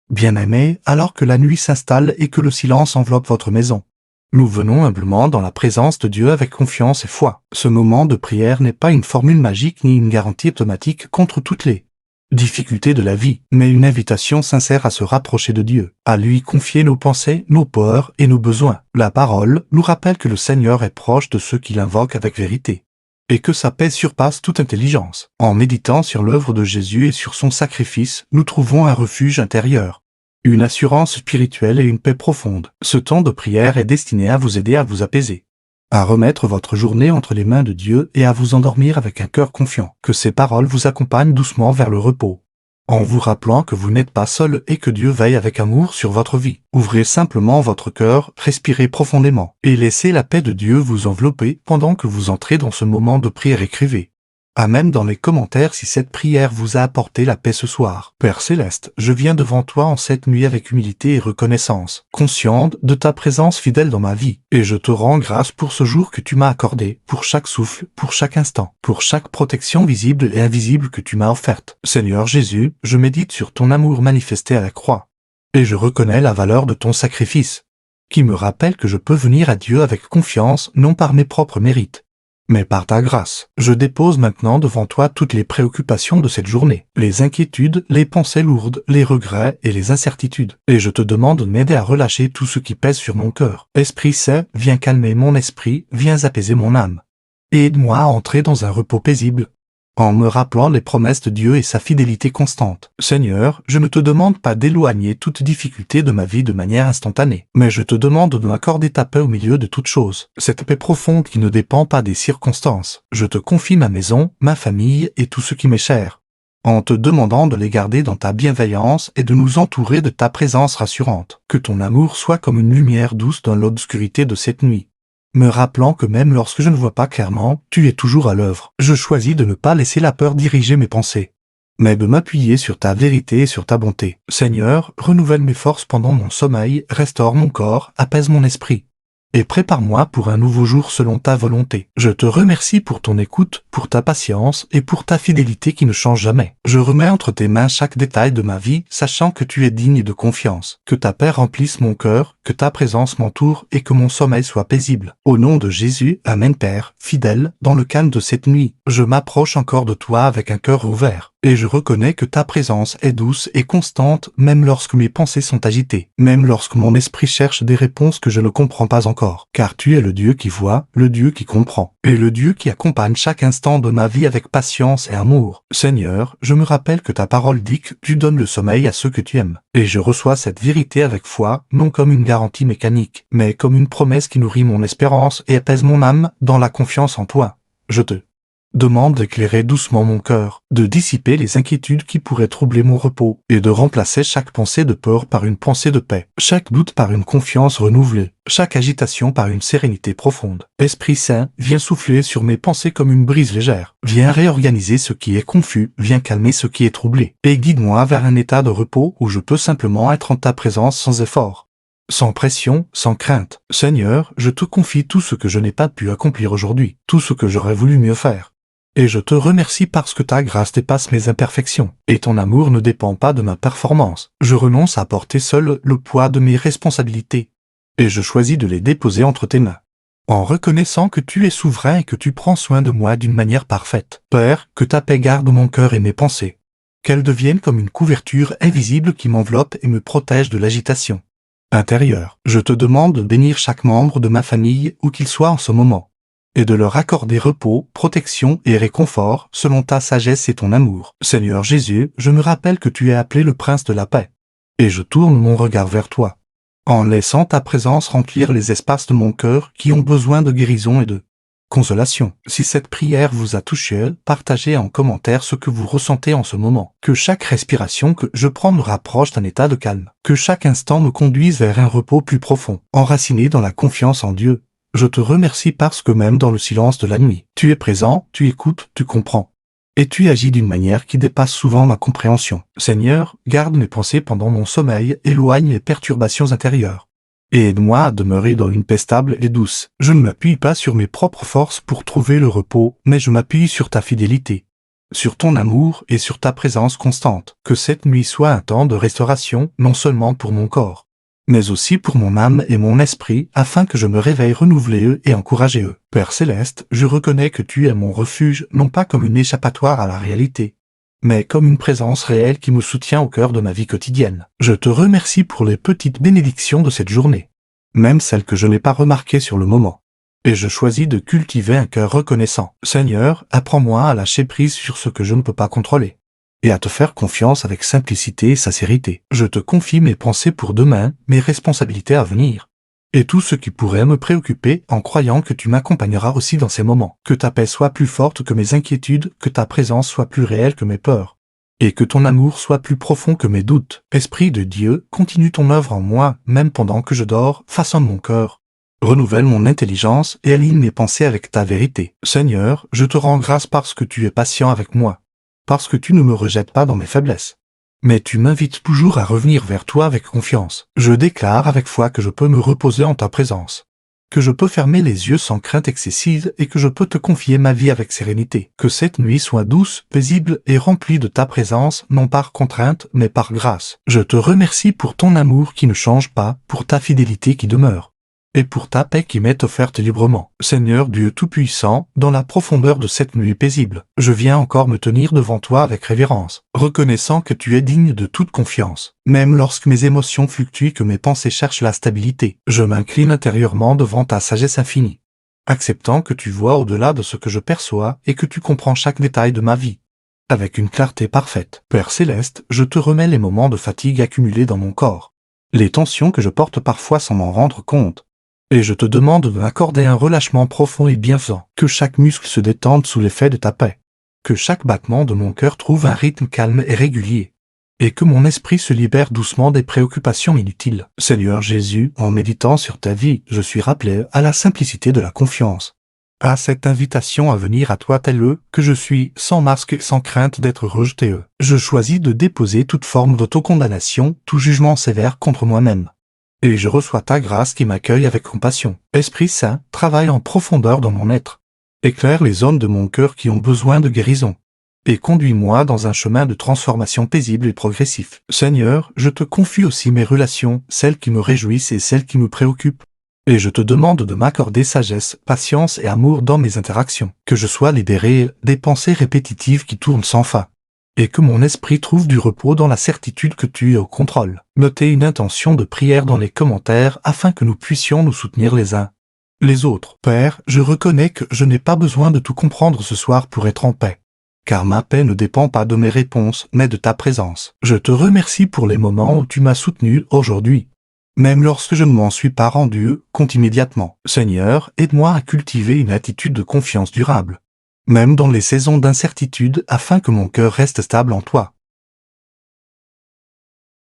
Bien-aimés, alors que la nuit s'installe et que le silence enveloppe votre maison, nous venons humblement dans la présence de Dieu avec confiance et foi. Ce moment de prière n'est pas une formule magique ni une garantie automatique contre toutes les difficultés de la vie, mais une invitation sincère à se rapprocher de Dieu, à lui confier nos pensées, nos peurs et nos besoins. La parole nous rappelle que le Seigneur est proche de ceux qui l'invoquent avec vérité, et que sa paix surpasse toute intelligence. En méditant sur l'œuvre de Jésus et sur son sacrifice, nous trouvons un refuge intérieur, une assurance spirituelle et une paix profonde. Ce temps de prière est destiné à vous aider à vous apaiser, à remettre votre journée entre les mains de Dieu et à vous endormir avec un cœur confiant. Que ces paroles vous accompagnent doucement vers le repos, en vous rappelant que vous n'êtes pas seul et que Dieu veille avec amour sur votre vie. Ouvrez simplement votre cœur, respirez profondément, et laissez la paix de Dieu vous envelopper pendant que vous entrez dans ce moment de prière. Écrivez Amen dans les commentaires si cette prière vous a apporté la paix ce soir. Père Céleste, je viens devant toi en cette nuit avec humilité et reconnaissance, consciente de ta présence fidèle dans ma vie, et je te rends grâce pour ce jour que tu m'as accordé, pour chaque souffle, pour chaque instant, pour chaque protection visible et invisible que tu m'as offerte. Seigneur Jésus, je médite sur ton amour manifesté à la croix, et je reconnais la valeur de ton sacrifice, qui me rappelle que je peux venir à Dieu avec confiance, non par mes propres mérites, mais par ta grâce. Je dépose maintenant devant toi toutes les préoccupations de cette journée, les inquiétudes, les pensées lourdes, les regrets et les incertitudes. Et je te demande de m'aider à relâcher tout ce qui pèse sur mon cœur. Esprit Saint, viens calmer mon esprit, viens apaiser mon âme. Et aide-moi à entrer dans un repos paisible, en me rappelant les promesses de Dieu et sa fidélité constante. Seigneur, je ne te demande pas d'éloigner toute difficulté de ma vie de manière instantanée, mais je te demande de m'accorder ta paix au milieu de toute chose, cette paix profonde qui ne dépend pas des circonstances. Je te confie ma maison, ma famille et tout ce qui m'est cher, en te demandant de les garder dans ta bienveillance et de nous entourer de ta présence rassurante. Que ton amour soit comme une lumière douce dans l'obscurité de cette nuit, me rappelant que même lorsque je ne vois pas clairement, tu es toujours à l'œuvre. Je choisis de ne pas laisser la peur diriger mes pensées, mais de m'appuyer sur ta vérité et sur ta bonté. Seigneur, renouvelle mes forces pendant mon sommeil, restaure mon corps, apaise mon esprit, et prépare-moi pour un nouveau jour selon ta volonté. Je te remercie pour ton écoute, pour ta patience et pour ta fidélité qui ne change jamais. Je remets entre tes mains chaque détail de ma vie, sachant que tu es digne de confiance. Que ta paix remplisse mon cœur, que ta présence m'entoure et que mon sommeil soit paisible. Au nom de Jésus, Amen. Père, fidèle, dans le calme de cette nuit, je m'approche encore de toi avec un cœur ouvert, et je reconnais que ta présence est douce et constante même lorsque mes pensées sont agitées, même lorsque mon esprit cherche des réponses que je ne comprends pas encore. Car tu es le Dieu qui voit, le Dieu qui comprend, et le Dieu qui accompagne chaque instant de ma vie avec patience et amour. Seigneur, je me rappelle que ta parole dit que tu donnes le sommeil à ceux que tu aimes, et je reçois cette vérité avec foi, non comme une garantie mécanique, mais comme une promesse qui nourrit mon espérance et apaise mon âme dans la confiance en toi. Je te demande d'éclairer doucement mon cœur, de dissiper les inquiétudes qui pourraient troubler mon repos, et de remplacer chaque pensée de peur par une pensée de paix, chaque doute par une confiance renouvelée, chaque agitation par une sérénité profonde. Esprit Saint, viens souffler sur mes pensées comme une brise légère, viens réorganiser ce qui est confus, viens calmer ce qui est troublé, et guide-moi vers un état de repos où je peux simplement être en ta présence sans effort, sans pression, sans crainte. Seigneur, je te confie tout ce que je n'ai pas pu accomplir aujourd'hui, tout ce que j'aurais voulu mieux faire. Et je te remercie parce que ta grâce dépasse mes imperfections, et ton amour ne dépend pas de ma performance. Je renonce à porter seul le poids de mes responsabilités, et je choisis de les déposer entre tes mains, en reconnaissant que tu es souverain et que tu prends soin de moi d'une manière parfaite. Père, que ta paix garde mon cœur et mes pensées, qu'elles deviennent comme une couverture invisible qui m'enveloppe et me protège de l'agitation intérieure. Je te demande de bénir chaque membre de ma famille où qu'il soit en ce moment, et de leur accorder repos, protection et réconfort selon ta sagesse et ton amour. Seigneur Jésus, je me rappelle que tu es appelé le Prince de la paix, et je tourne mon regard vers toi, en laissant ta présence remplir les espaces de mon cœur qui ont besoin de guérison et de consolation. Si cette prière vous a touché, partagez en commentaire ce que vous ressentez en ce moment. Que chaque respiration que je prends me rapproche d'un état de calme. Que chaque instant me conduise vers un repos plus profond, enraciné dans la confiance en Dieu. Je te remercie parce que même dans le silence de la nuit, tu es présent, tu écoutes, tu comprends, et tu agis d'une manière qui dépasse souvent ma compréhension. Seigneur, garde mes pensées pendant mon sommeil, éloigne les perturbations intérieures, et aide-moi à demeurer dans une paix stable et douce. Je ne m'appuie pas sur mes propres forces pour trouver le repos, mais je m'appuie sur ta fidélité, sur ton amour et sur ta présence constante. Que cette nuit soit un temps de restauration, non seulement pour mon corps, mais aussi pour mon âme et mon esprit, afin que je me réveille renouvelé et encouragé. Père Céleste, je reconnais que tu es mon refuge, non pas comme une échappatoire à la réalité, mais comme une présence réelle qui me soutient au cœur de ma vie quotidienne. Je te remercie pour les petites bénédictions de cette journée, même celles que je n'ai pas remarquées sur le moment. Et je choisis de cultiver un cœur reconnaissant. Seigneur, apprends-moi à lâcher prise sur ce que je ne peux pas contrôler, et à te faire confiance avec simplicité et sincérité. Je te confie mes pensées pour demain, mes responsabilités à venir, et tout ce qui pourrait me préoccuper, en croyant que tu m'accompagneras aussi dans ces moments. Que ta paix soit plus forte que mes inquiétudes, que ta présence soit plus réelle que mes peurs, et que ton amour soit plus profond que mes doutes. Esprit de Dieu, continue ton œuvre en moi, même pendant que je dors, façonne mon cœur, renouvelle mon intelligence et aligne mes pensées avec ta vérité. Seigneur, je te rends grâce parce que tu es patient avec moi, parce que tu ne me rejettes pas dans mes faiblesses, mais tu m'invites toujours à revenir vers toi avec confiance. Je déclare avec foi que je peux me reposer en ta présence, que je peux fermer les yeux sans crainte excessive et que je peux te confier ma vie avec sérénité. Que cette nuit soit douce, paisible et remplie de ta présence, non par contrainte, mais par grâce. Je te remercie pour ton amour qui ne change pas, pour ta fidélité qui demeure, et pour ta paix qui m'est offerte librement. Seigneur Dieu Tout-Puissant, dans la profondeur de cette nuit paisible, je viens encore me tenir devant toi avec révérence, reconnaissant que tu es digne de toute confiance. Même lorsque mes émotions fluctuent, que mes pensées cherchent la stabilité, je m'incline intérieurement devant ta sagesse infinie, acceptant que tu vois au-delà de ce que je perçois et que tu comprends chaque détail de ma vie, avec une clarté parfaite. Père Céleste, je te remets les moments de fatigue accumulés dans mon corps, les tensions que je porte parfois sans m'en rendre compte, et je te demande de m'accorder un relâchement profond et bienfaisant. Que chaque muscle se détende sous l'effet de ta paix, que chaque battement de mon cœur trouve un rythme calme et régulier, et que mon esprit se libère doucement des préoccupations inutiles. Seigneur Jésus, en méditant sur ta vie, je suis rappelé à la simplicité de la confiance, à cette invitation à venir à toi tel que je suis, sans masque et sans crainte d'être rejeté. Je choisis de déposer toute forme d'autocondamnation, tout jugement sévère contre moi-même, et je reçois ta grâce qui m'accueille avec compassion. Esprit Saint, travaille en profondeur dans mon être, éclaire les zones de mon cœur qui ont besoin de guérison, et conduis-moi dans un chemin de transformation paisible et progressif. Seigneur, je te confie aussi mes relations, celles qui me réjouissent et celles qui me préoccupent, et je te demande de m'accorder sagesse, patience et amour dans mes interactions, que je sois libéré des pensées répétitives qui tournent sans fin, et que mon esprit trouve du repos dans la certitude que tu es au contrôle. Notez une intention de prière dans les commentaires afin que nous puissions nous soutenir les uns les autres. Père, je reconnais que je n'ai pas besoin de tout comprendre ce soir pour être en paix, car ma paix ne dépend pas de mes réponses, mais de ta présence. Je te remercie pour les moments où tu m'as soutenu aujourd'hui, même lorsque je ne m'en suis pas rendu compte immédiatement. Seigneur, aide-moi à cultiver une attitude de confiance durable, même dans les saisons d'incertitude, afin que mon cœur reste stable en toi.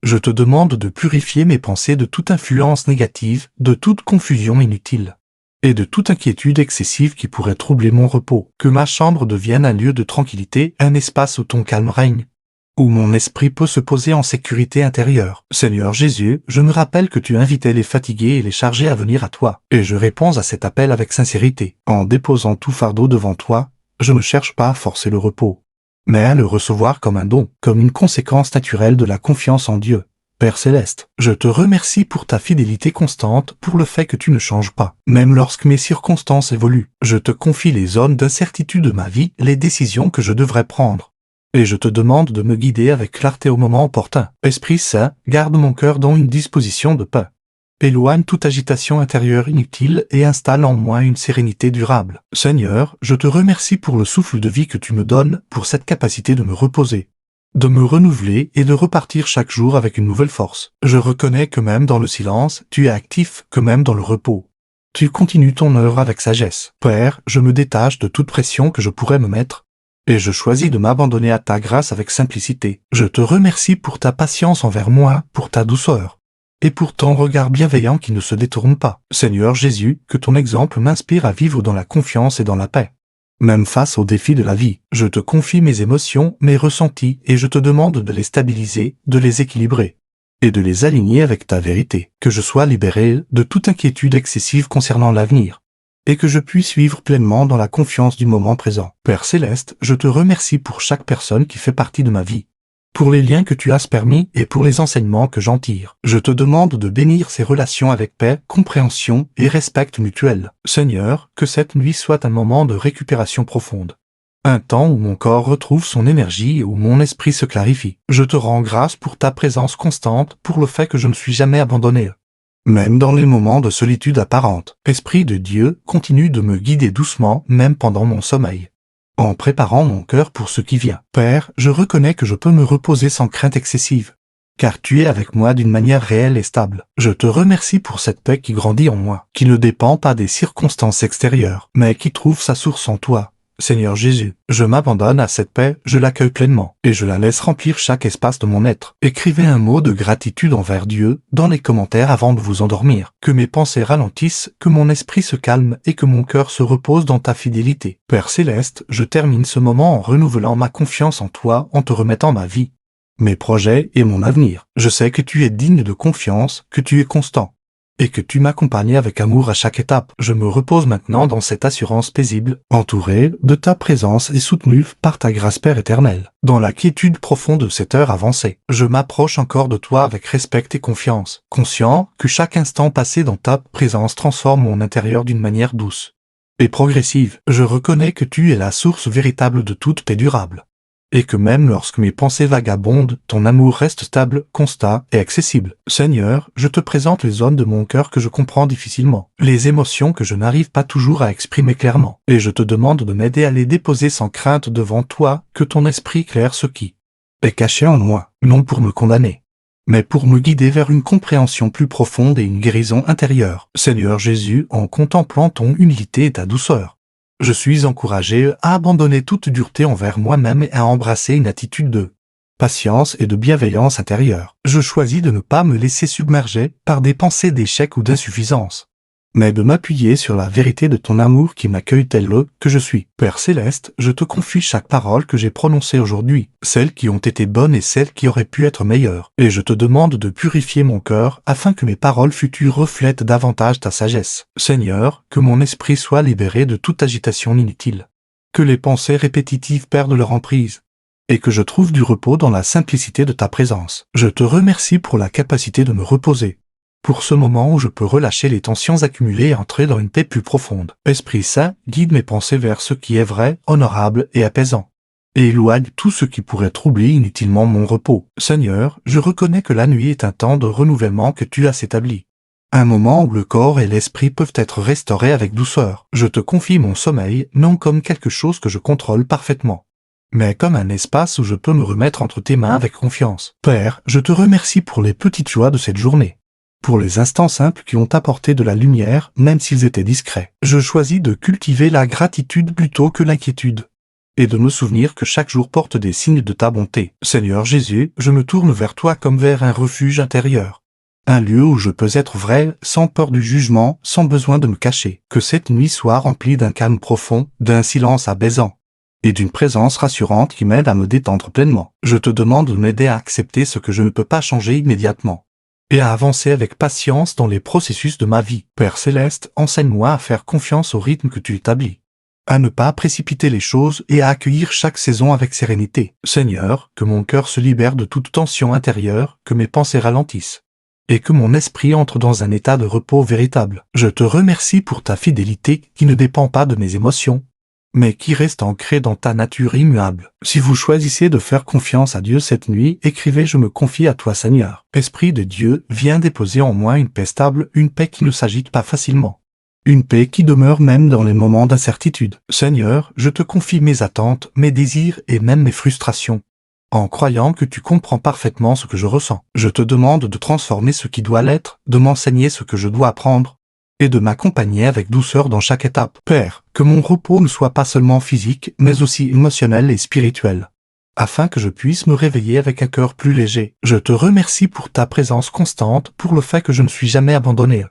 Je te demande de purifier mes pensées de toute influence négative, de toute confusion inutile, et de toute inquiétude excessive qui pourrait troubler mon repos. Que ma chambre devienne un lieu de tranquillité, un espace où ton calme règne, où mon esprit peut se poser en sécurité intérieure. Seigneur Jésus, je me rappelle que tu invitais les fatigués et les chargés à venir à toi, et je réponds à cet appel avec sincérité. En déposant tout fardeau devant toi, je ne cherche pas à forcer le repos, mais à le recevoir comme un don, comme une conséquence naturelle de la confiance en Dieu. Père Céleste, je te remercie pour ta fidélité constante, pour le fait que tu ne changes pas, même lorsque mes circonstances évoluent. Je te confie les zones d'incertitude de ma vie, les décisions que je devrais prendre, et je te demande de me guider avec clarté au moment opportun. Esprit Saint, garde mon cœur dans une disposition de paix, éloigne toute agitation intérieure inutile et installe en moi une sérénité durable. Seigneur, je te remercie pour le souffle de vie que tu me donnes, pour cette capacité de me reposer, de me renouveler et de repartir chaque jour avec une nouvelle force. Je reconnais que même dans le silence, tu es actif, que même dans le repos, tu continues ton œuvre avec sagesse. Père, je me détache de toute pression que je pourrais me mettre, et je choisis de m'abandonner à ta grâce avec simplicité. Je te remercie pour ta patience envers moi, pour ta douceur, et pour ton regard bienveillant qui ne se détourne pas. Seigneur Jésus, que ton exemple m'inspire à vivre dans la confiance et dans la paix, même face aux défis de la vie. Je te confie mes émotions, mes ressentis, et je te demande de les stabiliser, de les équilibrer, et de les aligner avec ta vérité. Que je sois libéré de toute inquiétude excessive concernant l'avenir, et que je puisse vivre pleinement dans la confiance du moment présent. Père Céleste, je te remercie pour chaque personne qui fait partie de ma vie, pour les liens que tu as permis et pour les enseignements que j'en tire. Je te demande de bénir ces relations avec paix, compréhension et respect mutuel. Seigneur, que cette nuit soit un moment de récupération profonde. Un temps où mon corps retrouve son énergie et où mon esprit se clarifie. Je te rends grâce pour ta présence constante, pour le fait que je ne suis jamais abandonné. Même dans les moments de solitude apparente. Esprit de Dieu, continue de me guider doucement, même pendant mon sommeil, en préparant mon cœur pour ce qui vient. Père, je reconnais que je peux me reposer sans crainte excessive, car tu es avec moi d'une manière réelle et stable. Je te remercie pour cette paix qui grandit en moi, qui ne dépend pas des circonstances extérieures, mais qui trouve sa source en toi. Seigneur Jésus, je m'abandonne à cette paix, je l'accueille pleinement, et je la laisse remplir chaque espace de mon être. Écrivez un mot de gratitude envers Dieu dans les commentaires avant de vous endormir. Que mes pensées ralentissent, que mon esprit se calme et que mon cœur se repose dans ta fidélité. Père Céleste, je termine ce moment en renouvelant ma confiance en toi, en te remettant ma vie, mes projets et mon avenir. Je sais que tu es digne de confiance, que tu es constant, et que tu m'accompagnes avec amour à chaque étape. Je me repose maintenant dans cette assurance paisible, entouré de ta présence et soutenu par ta grâce Père éternelle. Dans la quiétude profonde de cette heure avancée, je m'approche encore de toi avec respect et confiance, conscient que chaque instant passé dans ta présence transforme mon intérieur d'une manière douce et progressive. Je reconnais que tu es la source véritable de toute paix durable, et que même lorsque mes pensées vagabondent, ton amour reste stable, constant et accessible. Seigneur, je te présente les zones de mon cœur que je comprends difficilement, les émotions que je n'arrive pas toujours à exprimer clairement, et je te demande de m'aider à les déposer sans crainte devant toi, que ton esprit claire ce qui est caché en moi, non pour me condamner, mais pour me guider vers une compréhension plus profonde et une guérison intérieure. Seigneur Jésus, en contemplant ton humilité et ta douceur, je suis encouragé à abandonner toute dureté envers moi-même et à embrasser une attitude de patience et de bienveillance intérieure. Je choisis de ne pas me laisser submerger par des pensées d'échec ou d'insuffisance, mais de m'appuyer sur la vérité de ton amour qui m'accueille tel que je suis. Père Céleste, je te confie chaque parole que j'ai prononcée aujourd'hui, celles qui ont été bonnes et celles qui auraient pu être meilleures, et je te demande de purifier mon cœur afin que mes paroles futures reflètent davantage ta sagesse. Seigneur, que mon esprit soit libéré de toute agitation inutile, que les pensées répétitives perdent leur emprise, et que je trouve du repos dans la simplicité de ta présence. Je te remercie pour la capacité de me reposer, pour ce moment où je peux relâcher les tensions accumulées et entrer dans une paix plus profonde. Esprit Saint, guide mes pensées vers ce qui est vrai, honorable et apaisant, et éloigne tout ce qui pourrait troubler inutilement mon repos. Seigneur, je reconnais que la nuit est un temps de renouvellement que tu as établi, un moment où le corps et l'esprit peuvent être restaurés avec douceur. Je te confie mon sommeil, non comme quelque chose que je contrôle parfaitement, mais comme un espace où je peux me remettre entre tes mains avec confiance. Père, je te remercie pour les petites joies de cette journée, pour les instants simples qui ont apporté de la lumière, même s'ils étaient discrets. Je choisis de cultiver la gratitude plutôt que l'inquiétude, et de me souvenir que chaque jour porte des signes de ta bonté. Seigneur Jésus, je me tourne vers toi comme vers un refuge intérieur, un lieu où je peux être vrai, sans peur du jugement, sans besoin de me cacher. Que cette nuit soit remplie d'un calme profond, d'un silence apaisant, et d'une présence rassurante qui m'aide à me détendre pleinement. Je te demande de m'aider à accepter ce que je ne peux pas changer immédiatement, et à avancer avec patience dans les processus de ma vie. Père Céleste, enseigne-moi à faire confiance au rythme que tu établis, à ne pas précipiter les choses et à accueillir chaque saison avec sérénité. Seigneur, que mon cœur se libère de toute tension intérieure, que mes pensées ralentissent, et que mon esprit entre dans un état de repos véritable. Je te remercie pour ta fidélité qui ne dépend pas de mes émotions, mais qui reste ancrée dans ta nature immuable. Si vous choisissez de faire confiance à Dieu cette nuit, écrivez « Je me confie à toi Seigneur ». Esprit de Dieu, viens déposer en moi une paix stable, une paix qui ne s'agite pas facilement, une paix qui demeure même dans les moments d'incertitude. Seigneur, je te confie mes attentes, mes désirs et même mes frustrations, en croyant que tu comprends parfaitement ce que je ressens. Je te demande de transformer ce qui doit l'être, de m'enseigner ce que je dois apprendre, et de m'accompagner avec douceur dans chaque étape. Père, que mon repos ne soit pas seulement physique, mais aussi émotionnel et spirituel, afin que je puisse me réveiller avec un cœur plus léger. Je te remercie pour ta présence constante, pour le fait que je ne suis jamais abandonné,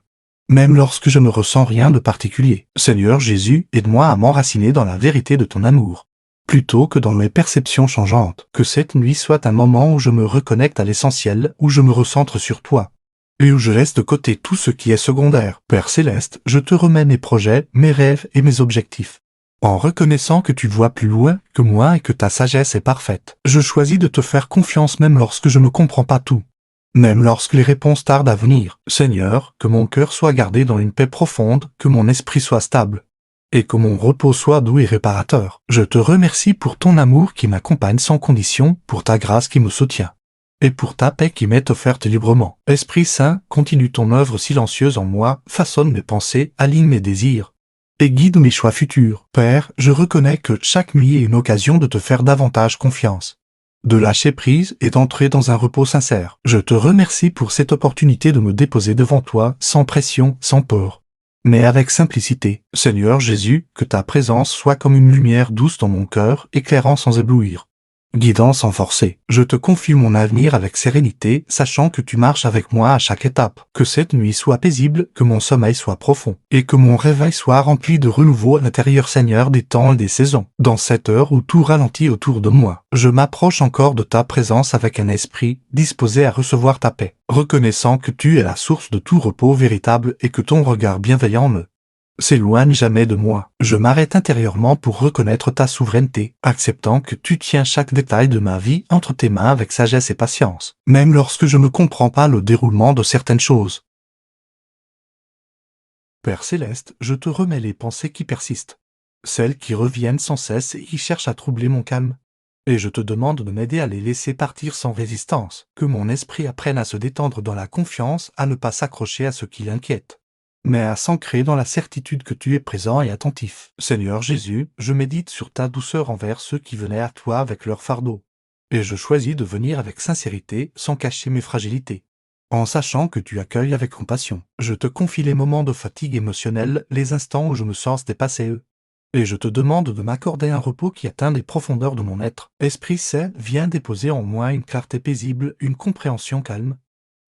même lorsque je ne ressens rien de particulier. Seigneur Jésus, aide-moi à m'enraciner dans la vérité de ton amour, plutôt que dans mes perceptions changeantes. Que cette nuit soit un moment où je me reconnecte à l'essentiel, où je me recentre sur toi, et où je laisse de côté tout ce qui est secondaire. Père Céleste, je te remets mes projets, mes rêves et mes objectifs. En reconnaissant que tu vois plus loin que moi et que ta sagesse est parfaite, je choisis de te faire confiance même lorsque je ne comprends pas tout. Même lorsque les réponses tardent à venir. Seigneur, que mon cœur soit gardé dans une paix profonde, que mon esprit soit stable, et que mon repos soit doux et réparateur. Je te remercie pour ton amour qui m'accompagne sans condition, pour ta grâce qui me soutient, et pour ta paix qui m'est offerte librement. Esprit Saint, continue ton œuvre silencieuse en moi, façonne mes pensées, aligne mes désirs, et guide mes choix futurs. Père, je reconnais que chaque nuit est une occasion de te faire davantage confiance, de lâcher prise et d'entrer dans un repos sincère. Je te remercie pour cette opportunité de me déposer devant toi, sans pression, sans peur, mais avec simplicité. Seigneur Jésus, que ta présence soit comme une lumière douce dans mon cœur, éclairant sans éblouir, guidant sans forcer. Je te confie mon avenir avec sérénité, sachant que tu marches avec moi à chaque étape. Que cette nuit soit paisible, que mon sommeil soit profond, et que mon réveil soit rempli de renouveau à l'intérieur, Seigneur, des temps et des saisons. Dans cette heure où tout ralentit autour de moi, je m'approche encore de ta présence avec un esprit disposé à recevoir ta paix, reconnaissant que tu es la source de tout repos véritable et que ton regard bienveillant me s'éloigne jamais de moi. Je m'arrête intérieurement pour reconnaître ta souveraineté, acceptant que tu tiens chaque détail de ma vie entre tes mains avec sagesse et patience, même lorsque je ne comprends pas le déroulement de certaines choses. Père Céleste, je te remets les pensées qui persistent, celles qui reviennent sans cesse et qui cherchent à troubler mon calme. Et je te demande de m'aider à les laisser partir sans résistance, que mon esprit apprenne à se détendre dans la confiance, à ne pas s'accrocher à ce qui l'inquiète, mais à s'ancrer dans la certitude que tu es présent et attentif. Seigneur Jésus, je médite sur ta douceur envers ceux qui venaient à toi avec leur fardeau, et je choisis de venir avec sincérité, sans cacher mes fragilités, en sachant que tu accueilles avec compassion. Je te confie les moments de fatigue émotionnelle, les instants où je me sens dépassé, et je te demande de m'accorder un repos qui atteint les profondeurs de mon être. Esprit Saint, viens déposer en moi une clarté paisible, une compréhension calme,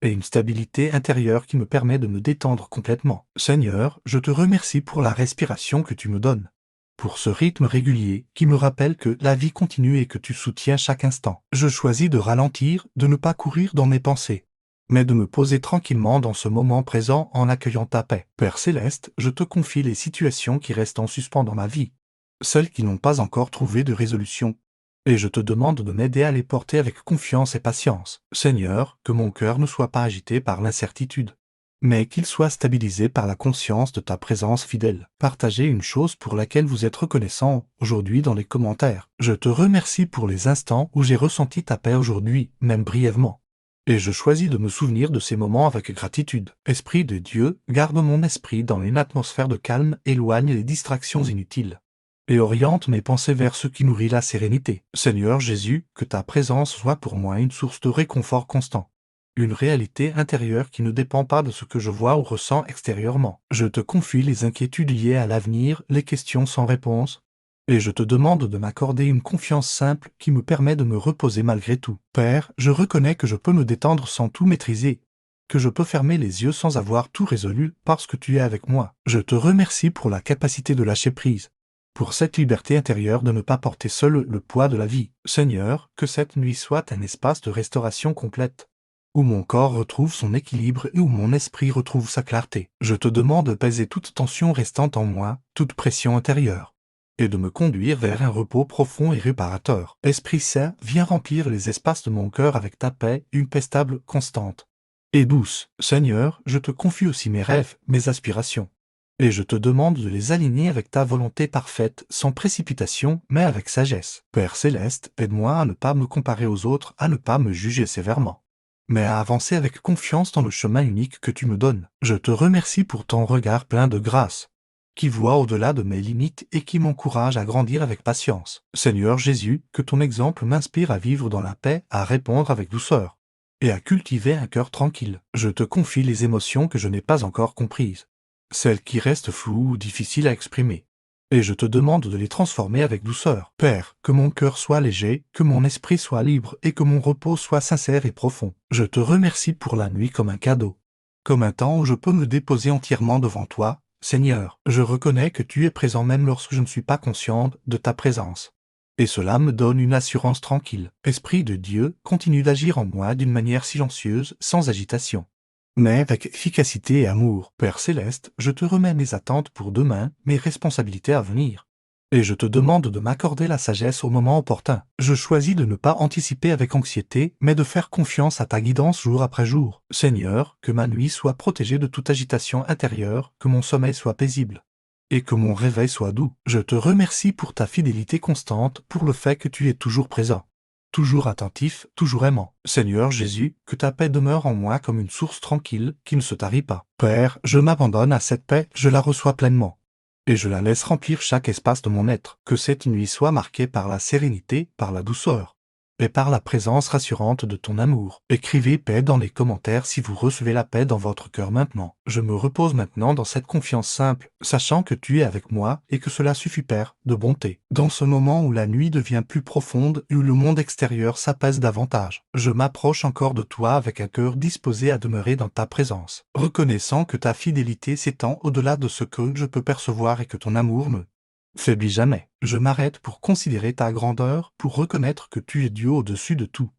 et une stabilité intérieure qui me permet de me détendre complètement. Seigneur, je te remercie pour la respiration que tu me donnes, pour ce rythme régulier qui me rappelle que la vie continue et que tu soutiens chaque instant. Je choisis de ralentir, de ne pas courir dans mes pensées, mais de me poser tranquillement dans ce moment présent en accueillant ta paix. Père Céleste, je te confie les situations qui restent en suspens dans ma vie, celles qui n'ont pas encore trouvé de résolution, et je te demande de m'aider à les porter avec confiance et patience. Seigneur, que mon cœur ne soit pas agité par l'incertitude, mais qu'il soit stabilisé par la conscience de ta présence fidèle. Partagez une chose pour laquelle vous êtes reconnaissant aujourd'hui dans les commentaires. Je te remercie pour les instants où j'ai ressenti ta paix aujourd'hui, même brièvement, et je choisis de me souvenir de ces moments avec gratitude. Esprit de Dieu, garde mon esprit dans une atmosphère de calme, éloigne les distractions inutiles, et oriente mes pensées vers ce qui nourrit la sérénité. Seigneur Jésus, que ta présence soit pour moi une source de réconfort constant, une réalité intérieure qui ne dépend pas de ce que je vois ou ressens extérieurement. Je te confie les inquiétudes liées à l'avenir, les questions sans réponse, et je te demande de m'accorder une confiance simple qui me permet de me reposer malgré tout. Père, je reconnais que je peux me détendre sans tout maîtriser, que je peux fermer les yeux sans avoir tout résolu parce que tu es avec moi. Je te remercie pour la capacité de lâcher prise, pour cette liberté intérieure de ne pas porter seul le poids de la vie. Seigneur, que cette nuit soit un espace de restauration complète, où mon corps retrouve son équilibre et où mon esprit retrouve sa clarté. Je te demande de peser toute tension restante en moi, toute pression intérieure, et de me conduire vers un repos profond et réparateur. Esprit Saint, viens remplir les espaces de mon cœur avec ta paix, une paix stable, constante et douce. Seigneur, je te confie aussi mes rêves, mes aspirations, et je te demande de les aligner avec ta volonté parfaite, sans précipitation, mais avec sagesse. Père Céleste, aide-moi à ne pas me comparer aux autres, à ne pas me juger sévèrement, mais à avancer avec confiance dans le chemin unique que tu me donnes. Je te remercie pour ton regard plein de grâce, qui voit au-delà de mes limites et qui m'encourage à grandir avec patience. Seigneur Jésus, que ton exemple m'inspire à vivre dans la paix, à répondre avec douceur, et à cultiver un cœur tranquille. Je te confie les émotions que je n'ai pas encore comprises, celles qui restent floues ou difficiles à exprimer, et je te demande de les transformer avec douceur. Père, que mon cœur soit léger, que mon esprit soit libre et que mon repos soit sincère et profond. Je te remercie pour la nuit comme un cadeau, comme un temps où je peux me déposer entièrement devant toi. Seigneur, je reconnais que tu es présent même lorsque je ne suis pas consciente de ta présence, et cela me donne une assurance tranquille. Esprit de Dieu, continue d'agir en moi d'une manière silencieuse, sans agitation, mais avec efficacité et amour. Père céleste, je te remets mes attentes pour demain, mes responsabilités à venir. Et je te demande de m'accorder la sagesse au moment opportun. Je choisis de ne pas anticiper avec anxiété, mais de faire confiance à ta guidance jour après jour. Seigneur, que ma nuit soit protégée de toute agitation intérieure, que mon sommeil soit paisible, et que mon réveil soit doux. Je te remercie pour ta fidélité constante, pour le fait que tu es toujours présent, toujours attentif, toujours aimant. Seigneur Jésus, que ta paix demeure en moi comme une source tranquille qui ne se tarit pas. Père, je m'abandonne à cette paix, je la reçois pleinement, et je la laisse remplir chaque espace de mon être. Que cette nuit soit marquée par la sérénité, par la douceur, et par la présence rassurante de ton amour. Écrivez paix dans les commentaires si vous recevez la paix dans votre cœur maintenant. Je me repose maintenant dans cette confiance simple, sachant que tu es avec moi et que cela suffit, Père, de bonté. Dans ce moment où la nuit devient plus profonde et où le monde extérieur s'apaise davantage, je m'approche encore de toi avec un cœur disposé à demeurer dans ta présence, reconnaissant que ta fidélité s'étend au-delà de ce que je peux percevoir et que ton amour ne faiblis jamais. Je m'arrête pour considérer ta grandeur, pour reconnaître que tu es Dieu au-dessus de tout,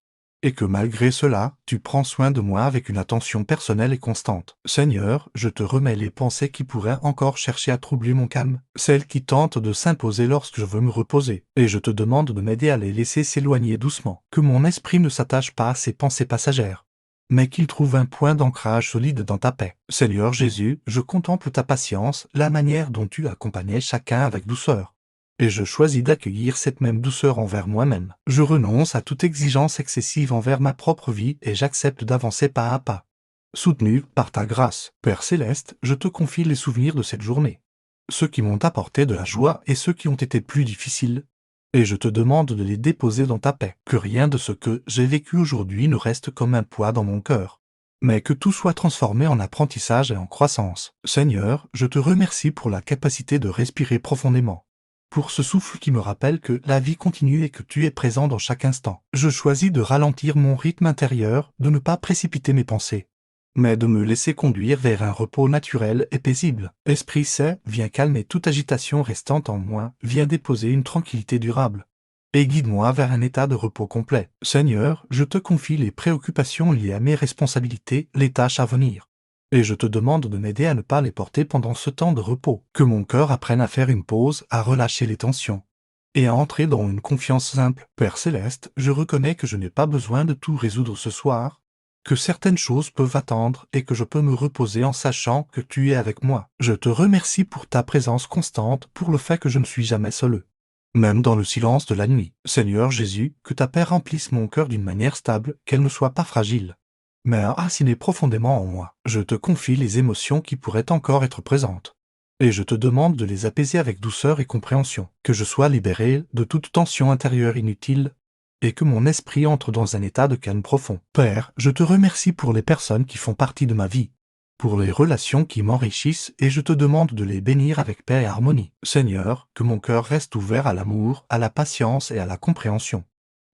et que malgré cela, tu prends soin de moi avec une attention personnelle et constante. Seigneur, je te remets les pensées qui pourraient encore chercher à troubler mon calme, celles qui tentent de s'imposer lorsque je veux me reposer, et je te demande de m'aider à les laisser s'éloigner doucement, que mon esprit ne s'attache pas à ces pensées passagères, mais qu'il trouve un point d'ancrage solide dans ta paix. Seigneur Jésus, je contemple ta patience, la manière dont tu accompagnais chacun avec douceur, et je choisis d'accueillir cette même douceur envers moi-même. Je renonce à toute exigence excessive envers ma propre vie et j'accepte d'avancer pas à pas, soutenu par ta grâce. Père céleste, je te confie les souvenirs de cette journée, ceux qui m'ont apporté de la joie et ceux qui ont été plus difficiles, et je te demande de les déposer dans ta paix. Que rien de ce que j'ai vécu aujourd'hui ne reste comme un poids dans mon cœur, mais que tout soit transformé en apprentissage et en croissance. Seigneur, je te remercie pour la capacité de respirer profondément, pour ce souffle qui me rappelle que la vie continue et que tu es présent dans chaque instant. Je choisis de ralentir mon rythme intérieur, de ne pas précipiter mes pensées, mais de me laisser conduire vers un repos naturel et paisible. Esprit Saint, viens calmer toute agitation restante en moi, viens déposer une tranquillité durable, et guide-moi vers un état de repos complet. Seigneur, je te confie les préoccupations liées à mes responsabilités, les tâches à venir, et je te demande de m'aider à ne pas les porter pendant ce temps de repos. Que mon cœur apprenne à faire une pause, à relâcher les tensions, et à entrer dans une confiance simple. Père céleste, je reconnais que je n'ai pas besoin de tout résoudre ce soir, que certaines choses peuvent attendre et que je peux me reposer en sachant que tu es avec moi. Je te remercie pour ta présence constante, pour le fait que je ne suis jamais seul, même dans le silence de la nuit. Seigneur Jésus, que ta paix remplisse mon cœur d'une manière stable, qu'elle ne soit pas fragile, mais enracinée profondément en moi. Je te confie les émotions qui pourraient encore être présentes, et je te demande de les apaiser avec douceur et compréhension, que je sois libéré de toute tension intérieure inutile, et que mon esprit entre dans un état de calme profond. Père, je te remercie pour les personnes qui font partie de ma vie, pour les relations qui m'enrichissent et je te demande de les bénir avec paix et harmonie. Seigneur, que mon cœur reste ouvert à l'amour, à la patience et à la compréhension.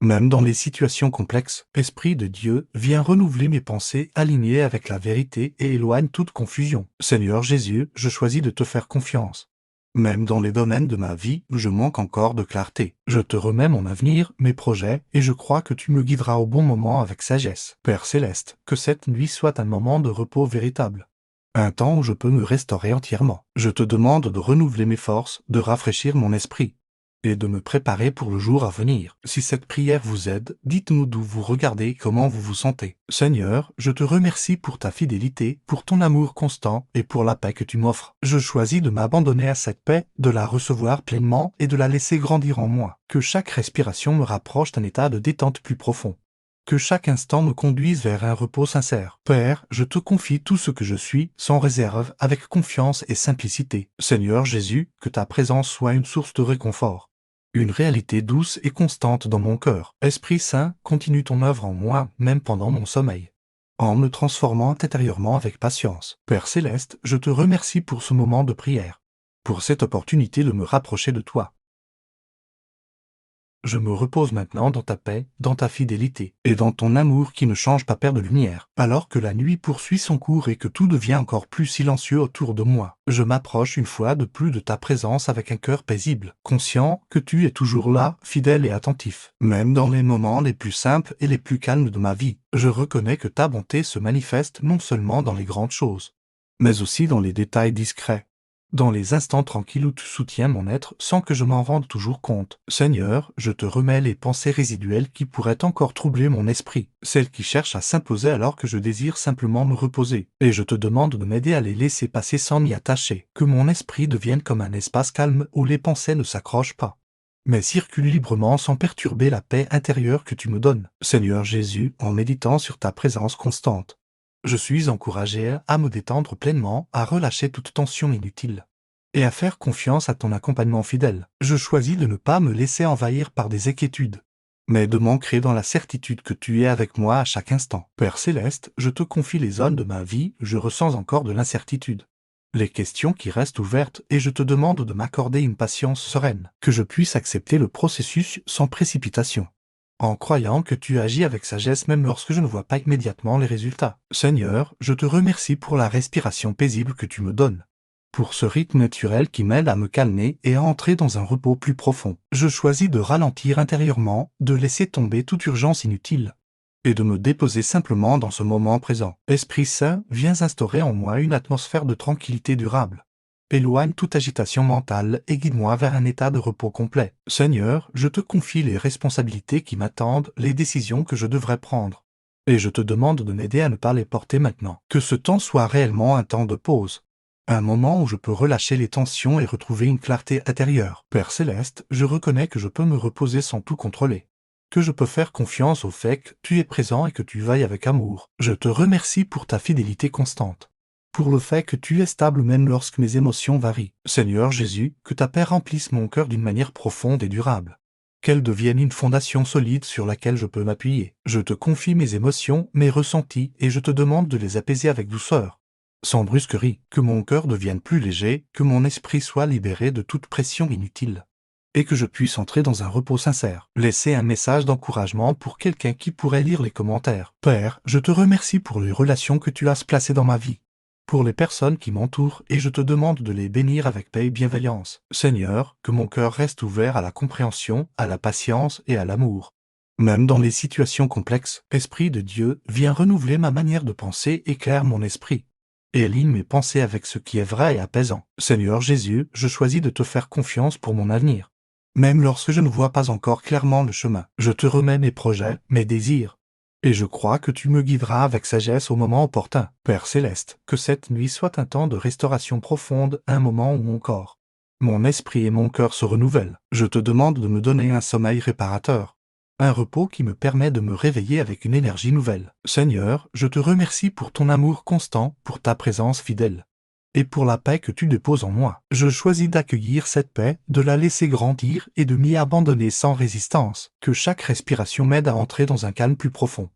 Même dans les situations complexes, Esprit de Dieu, viens renouveler mes pensées alignées avec la vérité et éloigne toute confusion. Seigneur Jésus, je choisis de te faire confiance, même dans les domaines de ma vie où je manque encore de clarté. Je te remets mon avenir, mes projets, et je crois que tu me guideras au bon moment avec sagesse. Père céleste, que cette nuit soit un moment de repos véritable, un temps où je peux me restaurer entièrement. Je te demande de renouveler mes forces, de rafraîchir mon esprit, et de me préparer pour le jour à venir. Si cette prière vous aide, dites-nous d'où vous regardez et comment vous vous sentez. Seigneur, je te remercie pour ta fidélité, pour ton amour constant et pour la paix que tu m'offres. Je choisis de m'abandonner à cette paix, de la recevoir pleinement et de la laisser grandir en moi. Que chaque respiration me rapproche d'un état de détente plus profond, que chaque instant me conduise vers un repos sincère. Père, je te confie tout ce que je suis, sans réserve, avec confiance et simplicité. Seigneur Jésus, que ta présence soit une source de réconfort, une réalité douce et constante dans mon cœur. Esprit Saint, continue ton œuvre en moi, même pendant mon sommeil, en me transformant intérieurement avec patience. Père céleste, je te remercie pour ce moment de prière, pour cette opportunité de me rapprocher de toi. Je me repose maintenant dans ta paix, dans ta fidélité, et dans ton amour qui ne change pas paire de lumière. Alors que la nuit poursuit son cours et que tout devient encore plus silencieux autour de moi, je m'approche une fois de plus de ta présence avec un cœur paisible, conscient que tu es toujours là, fidèle et attentif. Même dans les moments les plus simples et les plus calmes de ma vie, je reconnais que ta bonté se manifeste non seulement dans les grandes choses, mais aussi dans les détails discrets. Dans les instants tranquilles où tu soutiens mon être sans que je m'en rende toujours compte. Seigneur, je te remets les pensées résiduelles qui pourraient encore troubler mon esprit, celles qui cherchent à s'imposer alors que je désire simplement me reposer, et je te demande de m'aider à les laisser passer sans m'y attacher, que mon esprit devienne comme un espace calme où les pensées ne s'accrochent pas, mais circulent librement sans perturber la paix intérieure que tu me donnes. Seigneur Jésus, en méditant sur ta présence constante, je suis encouragé à me détendre pleinement, à relâcher toute tension inutile et à faire confiance à ton accompagnement fidèle. Je choisis de ne pas me laisser envahir par des inquiétudes, mais de m'ancrer dans la certitude que tu es avec moi à chaque instant. Père Céleste, je te confie les zones de ma vie où je ressens encore de l'incertitude, les questions qui restent ouvertes, et je te demande de m'accorder une patience sereine, que je puisse accepter le processus sans précipitation, en croyant que tu agis avec sagesse même lorsque je ne vois pas immédiatement les résultats. Seigneur, je te remercie pour la respiration paisible que tu me donnes, pour ce rythme naturel qui m'aide à me calmer et à entrer dans un repos plus profond. Je choisis de ralentir intérieurement, de laisser tomber toute urgence inutile, et de me déposer simplement dans ce moment présent. Esprit Saint, viens instaurer en moi une atmosphère de tranquillité durable. Éloigne toute agitation mentale et guide-moi vers un état de repos complet. Seigneur, je te confie les responsabilités qui m'attendent, les décisions que je devrais prendre, et je te demande de m'aider à ne pas les porter maintenant. Que ce temps soit réellement un temps de pause, un moment où je peux relâcher les tensions et retrouver une clarté intérieure. Père Céleste, je reconnais que je peux me reposer sans tout contrôler, que je peux faire confiance au fait que tu es présent et que tu veilles avec amour. Je te remercie pour ta fidélité constante, pour le fait que tu es stable même lorsque mes émotions varient. Seigneur Jésus, que ta paix remplisse mon cœur d'une manière profonde et durable, qu'elle devienne une fondation solide sur laquelle je peux m'appuyer. Je te confie mes émotions, mes ressentis, et je te demande de les apaiser avec douceur, sans brusquerie, que mon cœur devienne plus léger, que mon esprit soit libéré de toute pression inutile, et que je puisse entrer dans un repos sincère. Laisser un message d'encouragement pour quelqu'un qui pourrait lire les commentaires. Père, je te remercie pour les relations que tu as placées dans ma vie, pour les personnes qui m'entourent, et je te demande de les bénir avec paix et bienveillance. Seigneur, que mon cœur reste ouvert à la compréhension, à la patience et à l'amour, même dans les situations complexes. Esprit de Dieu, viens renouveler ma manière de penser, éclaire mon esprit, et aligne mes pensées avec ce qui est vrai et apaisant. Seigneur Jésus, je choisis de te faire confiance pour mon avenir, même lorsque je ne vois pas encore clairement le chemin. Je te remets mes projets, mes désirs, et je crois que tu me guideras avec sagesse au moment opportun. Père Céleste, que cette nuit soit un temps de restauration profonde, un moment où mon corps, mon esprit et mon cœur se renouvellent. Je te demande de me donner un sommeil réparateur, un repos qui me permet de me réveiller avec une énergie nouvelle. Seigneur, je te remercie pour ton amour constant, pour ta présence fidèle, et pour la paix que tu déposes en moi. Je choisis d'accueillir cette paix, de la laisser grandir et de m'y abandonner sans résistance. Que chaque respiration m'aide à entrer dans un calme plus profond,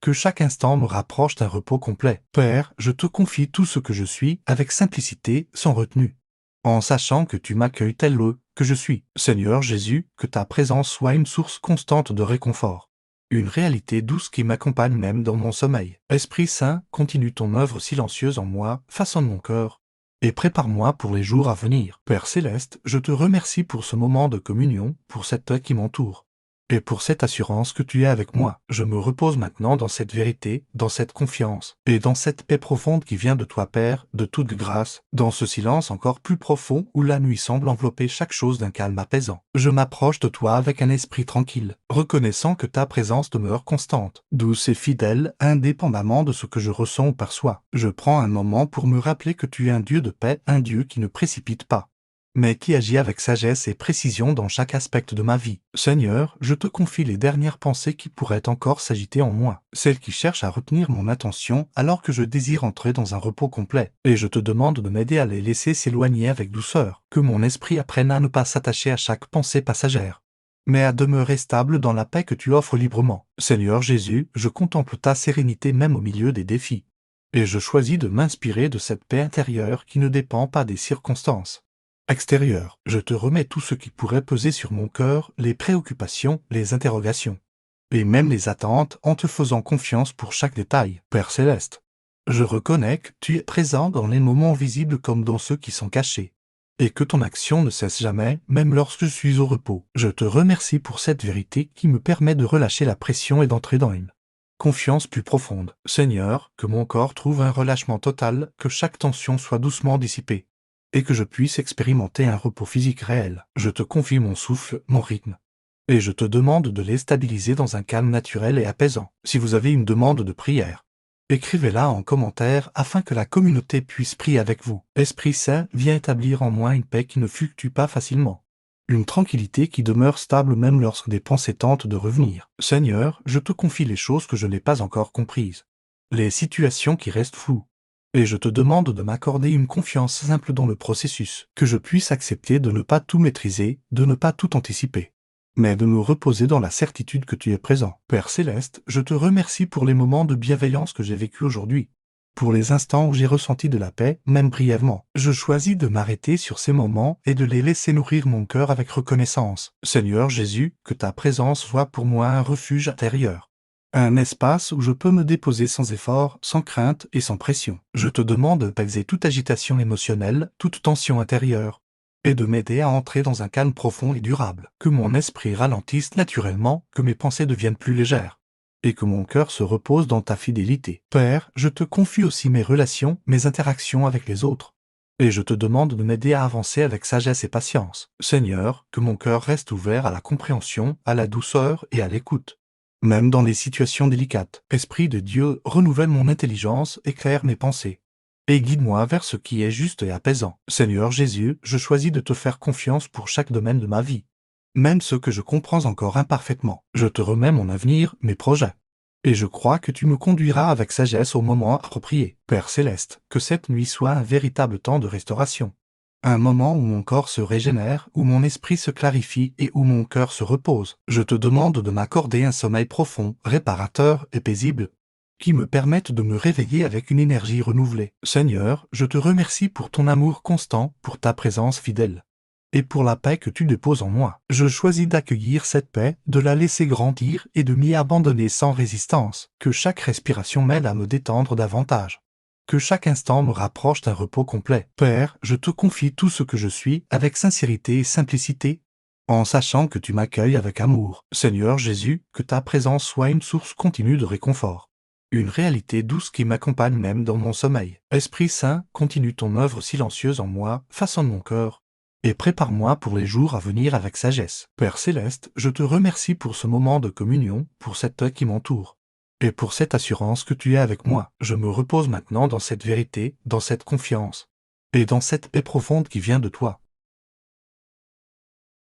que chaque instant me rapproche d'un repos complet. Père, je te confie tout ce que je suis, avec simplicité, sans retenue, en sachant que tu m'accueilles tel que je suis. Seigneur Jésus, que ta présence soit une source constante de réconfort, une réalité douce qui m'accompagne même dans mon sommeil. Esprit Saint, continue ton œuvre silencieuse en moi, façonne mon cœur, et prépare-moi pour les jours à venir. Père Céleste, je te remercie pour ce moment de communion, pour cette paix qui m'entoure, et pour cette assurance que tu es avec moi. Je me repose maintenant dans cette vérité, dans cette confiance, et dans cette paix profonde qui vient de toi, Père, de toute grâce, dans ce silence encore plus profond où la nuit semble envelopper chaque chose d'un calme apaisant. Je m'approche de toi avec un esprit tranquille, reconnaissant que ta présence demeure constante, douce et fidèle, indépendamment de ce que je ressens ou perçois. Je prends un moment pour me rappeler que tu es un Dieu de paix, un Dieu qui ne précipite pas, mais qui agit avec sagesse et précision dans chaque aspect de ma vie. Seigneur, je te confie les dernières pensées qui pourraient encore s'agiter en moi, celles qui cherchent à retenir mon attention alors que je désire entrer dans un repos complet, et je te demande de m'aider à les laisser s'éloigner avec douceur, que mon esprit apprenne à ne pas s'attacher à chaque pensée passagère, mais à demeurer stable dans la paix que tu offres librement. Seigneur Jésus, je contemple ta sérénité même au milieu des défis, et je choisis de m'inspirer de cette paix intérieure qui ne dépend pas des circonstances, extérieur. Je te remets tout ce qui pourrait peser sur mon cœur, les préoccupations, les interrogations, et même les attentes, en te faisant confiance pour chaque détail, Père Céleste. Je reconnais que tu es présent dans les moments visibles comme dans ceux qui sont cachés, et que ton action ne cesse jamais, même lorsque je suis au repos. Je te remercie pour cette vérité qui me permet de relâcher la pression et d'entrer dans une confiance plus profonde. Seigneur, que mon corps trouve un relâchement total, que chaque tension soit doucement dissipée, et que je puisse expérimenter un repos physique réel. Je te confie mon souffle, mon rythme, et je te demande de les stabiliser dans un calme naturel et apaisant. Si vous avez une demande de prière, écrivez-la en commentaire afin que la communauté puisse prier avec vous. Esprit Saint, viens établir en moi une paix qui ne fluctue pas facilement, une tranquillité qui demeure stable même lorsque des pensées tentent de revenir. Seigneur, je te confie les choses que je n'ai pas encore comprises, les situations qui restent floues, et je te demande de m'accorder une confiance simple dans le processus, que je puisse accepter de ne pas tout maîtriser, de ne pas tout anticiper, mais de me reposer dans la certitude que tu es présent. Père Céleste, je te remercie pour les moments de bienveillance que j'ai vécus aujourd'hui, pour les instants où j'ai ressenti de la paix, même brièvement. Je choisis de m'arrêter sur ces moments et de les laisser nourrir mon cœur avec reconnaissance. Seigneur Jésus, que ta présence soit pour moi un refuge intérieur, un espace où je peux me déposer sans effort, sans crainte et sans pression. Je te demande d'apaiser toute agitation émotionnelle, toute tension intérieure, et de m'aider à entrer dans un calme profond et durable. Que mon esprit ralentisse naturellement, que mes pensées deviennent plus légères, et que mon cœur se repose dans ta fidélité. Père, je te confie aussi mes relations, mes interactions avec les autres, et je te demande de m'aider à avancer avec sagesse et patience. Seigneur, que mon cœur reste ouvert à la compréhension, à la douceur et à l'écoute, même dans les situations délicates. Esprit de Dieu, renouvelle mon intelligence, éclaire mes pensées, et guide-moi vers ce qui est juste et apaisant. Seigneur Jésus, je choisis de te faire confiance pour chaque domaine de ma vie, même ceux que je comprends encore imparfaitement. Je te remets mon avenir, mes projets, et je crois que tu me conduiras avec sagesse au moment approprié. Père Céleste, que cette nuit soit un véritable temps de restauration, un moment où mon corps se régénère, où mon esprit se clarifie et où mon cœur se repose. Je te demande de m'accorder un sommeil profond, réparateur et paisible, qui me permette de me réveiller avec une énergie renouvelée. Seigneur, je te remercie pour ton amour constant, pour ta présence fidèle, et pour la paix que tu déposes en moi. Je choisis d'accueillir cette paix, de la laisser grandir et de m'y abandonner sans résistance. Que chaque respiration m'aide à me détendre davantage, que chaque instant me rapproche d'un repos complet. Père, je te confie tout ce que je suis avec sincérité et simplicité, en sachant que tu m'accueilles avec amour. Seigneur Jésus, que ta présence soit une source continue de réconfort, une réalité douce qui m'accompagne même dans mon sommeil. Esprit Saint, continue ton œuvre silencieuse en moi, façonne mon cœur, et prépare-moi pour les jours à venir avec sagesse. Père Céleste, je te remercie pour ce moment de communion, pour cette paix qui m'entoure, et pour cette assurance que tu es avec moi. Je me repose maintenant dans cette vérité, dans cette confiance, et dans cette paix profonde qui vient de toi.